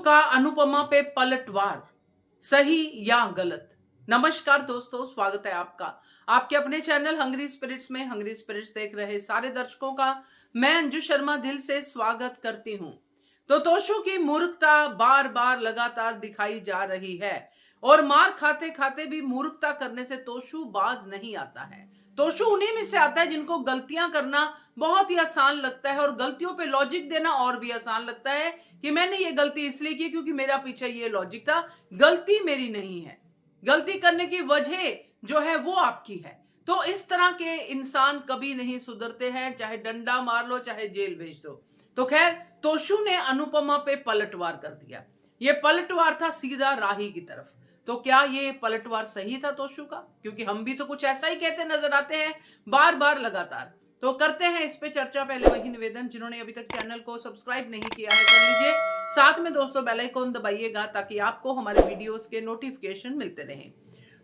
का अनुपमा पे पलटवार, सही या गलत। नमस्कार दोस्तों, स्वागत है आपका आपके अपने चैनल हंग्री स्पिरिट्स में। हंग्री स्पिरिट्स देख रहे सारे दर्शकों का मैं अंजू शर्मा दिल से स्वागत करती हूं। तो तोशु की मूर्खता बार बार लगातार दिखाई जा रही है और मार खाते खाते भी मूर्खता करने से तोशु बाज नहीं आता है। तोशु उन्हीं में से आता है जिनको गलतियां करना बहुत ही आसान लगता है और गलतियों पे लॉजिक देना और भी आसान लगता है कि मैंने ये गलती इसलिए की क्योंकि मेरा पीछे ये लॉजिक था, गलती मेरी नहीं है, गलती करने की वजह जो है वो आपकी है। तो इस तरह के इंसान कभी नहीं सुधरते हैं, चाहे डंडा मार लो चाहे जेल भेज दो। तो खैर, तोशु ने अनुपमा पे पलटवार कर दिया। ये पलटवार था सीधा राही की तरफ। तो क्या ये पलटवार सही था तोशु का? क्योंकि हम भी तो कुछ ऐसा ही कहते नजर आते हैं बार बार लगातार। तो करते हैं इस पे चर्चा। पहले वही निवेदन, जिन्होंने अभी तक चैनल को सब्सक्राइब नहीं किया है कर लीजिए, साथ में दोस्तों बेल आइकन दबाइएगा ताकि आपको हमारे वीडियोस के नोटिफिकेशन मिलते रहें।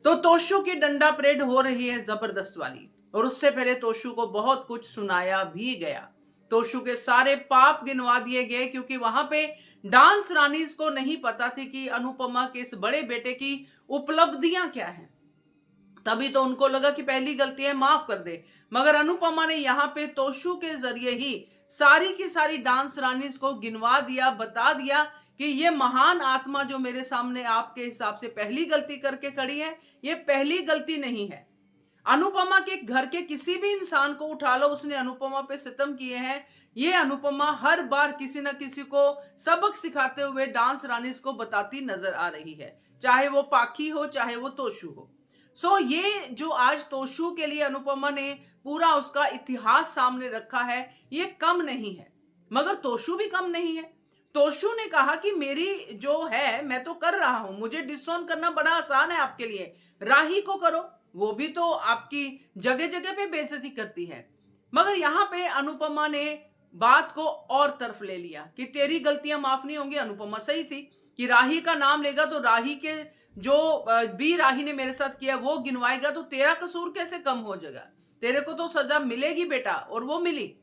तो तोशु की डंडा परेड हो रही है जबरदस्त वाली, और उससे पहले तोशु को बहुत कुछ सुनाया भी गया। तोशु के सारे पाप गिनवा दिए गए क्योंकि वहां पे डांस रानीज को नहीं पता थी कि अनुपमा के इस बड़े बेटे की उपलब्धियां क्या हैं। तभी तो उनको लगा कि पहली गलती है माफ कर दे, मगर अनुपमा ने यहाँ पे तोशु के जरिए ही सारी की सारी डांस रानीज को गिनवा दिया, बता दिया कि ये महान आत्मा जो मेरे सामने आपके हिसाब से पहली गलती करके खड़ी है, ये पहली गलती नहीं है। अनुपमा के घर के किसी भी इंसान को उठा लो, उसने अनुपमा पे सितम किए हैं। ये अनुपमा हर बार किसी न किसी को सबक सिखाते हुए डांस रानीज को बताती नजर आ रही है, चाहे वो पाखी हो चाहे वो तोशु हो। सो ये जो आज तोशु के लिए अनुपमा ने पूरा उसका इतिहास सामने रखा है, ये कम नहीं है, मगर तोशु भी कम नहीं है। तोशु ने कहा कि मेरी जो है मैं तो कर रहा हूं, मुझे डिसऑन करना बड़ा आसान है आपके लिए, राही को करो, वो भी तो आपकी जगह जगह पे बेइज्जती करती है। मगर यहां पे अनुपमा ने बात को और तरफ ले लिया कि तेरी गलतियां माफ नहीं होंगी। अनुपमा सही थी कि राही का नाम लेगा तो राही के जो भी राही ने मेरे साथ किया वो गिनवाएगा तो तेरा कसूर कैसे कम हो जाएगा, तेरे को तो सजा मिलेगी बेटा, और वो मिली।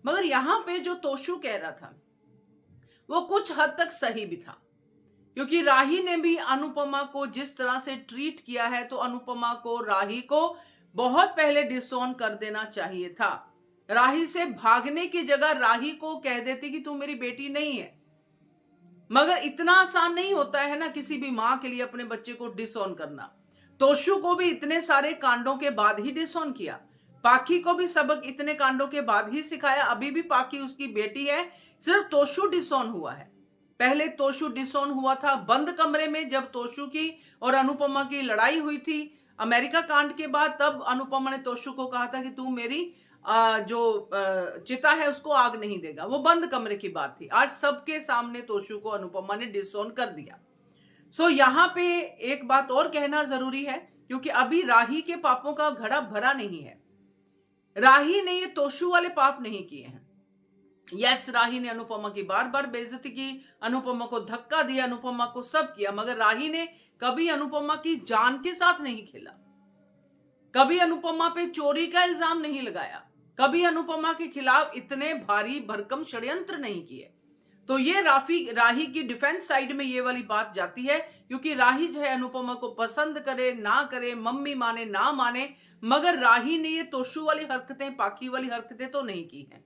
मगर यहां पे जो तोशु कह रहा था वो कुछ हद तक सही भी था, क्योंकि राही ने भी अनुपमा को जिस तरह से ट्रीट किया है तो अनुपमा को राही को बहुत पहले डिसऑन कर देना चाहिए था। राही से भागने की जगह राही को कह देती कि तू मेरी बेटी नहीं है। मगर इतना आसान नहीं होता है ना किसी भी मां के लिए अपने बच्चे को डिसऑन करना। तोशु को भी इतने सारे कांडों के बाद ही डिसऑन किया, पाखी को भी सबक इतने कांडों के बाद ही सिखाया। अभी भी पाखी उसकी बेटी है, सिर्फ तोशु डिसऑन हुआ है। पहले तोशु डिसऑन हुआ था बंद कमरे में, जब तोशु की और अनुपमा की लड़ाई हुई थी अमेरिका कांड के बाद। तब अनुपमा ने तोशु को कहा था कि तू मेरी जो चिता है उसको आग नहीं देगा, वो बंद कमरे की बात थी। आज सबके सामने तोशु को अनुपमा ने डिसऑन कर दिया। सो यहां पे एक बात और कहना जरूरी है, क्योंकि अभी राही के पापों का घड़ा भरा नहीं है। राही ने ये तोशु वाले पाप नहीं किए हैं। यस, राही ने अनुपमा की बार बार बेइज्जती की, अनुपमा को धक्का दिया, अनुपमा को सब किया, मगर राही ने कभी अनुपमा की जान के साथ नहीं खेला, कभी अनुपमा पे चोरी का इल्जाम नहीं लगाया, कभी अनुपमा के खिलाफ इतने भारी भरकम षड्यंत्र नहीं किए। तो ये राही की डिफेंस साइड में ये वाली बात जाती है, क्योंकि राही जो है अनुपमा को पसंद करे ना करे, मम्मी माने ना माने, मगर राही ने ये तोशु वाली हरकतें, पाखी वाली हरकतें तो नहीं की हैं।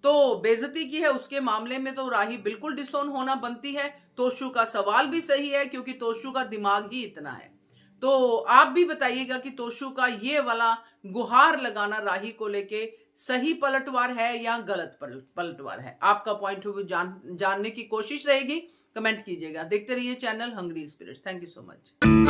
तो बेइज्जती की है उसके मामले में तो राही बिल्कुल डिसऑन होना बनती है। तोशु का सवाल भी सही है क्योंकि तोशु का दिमाग ही इतना है। तो आप भी बताइएगा कि तोशु का ये वाला गुहार लगाना राही को लेके सही पलटवार है या गलत पलटवार है। आपका पॉइंट ऑफ व्यू जानने की कोशिश रहेगी, कमेंट कीजिएगा। देखते रहिए channel hungry spirits. Thank you so much.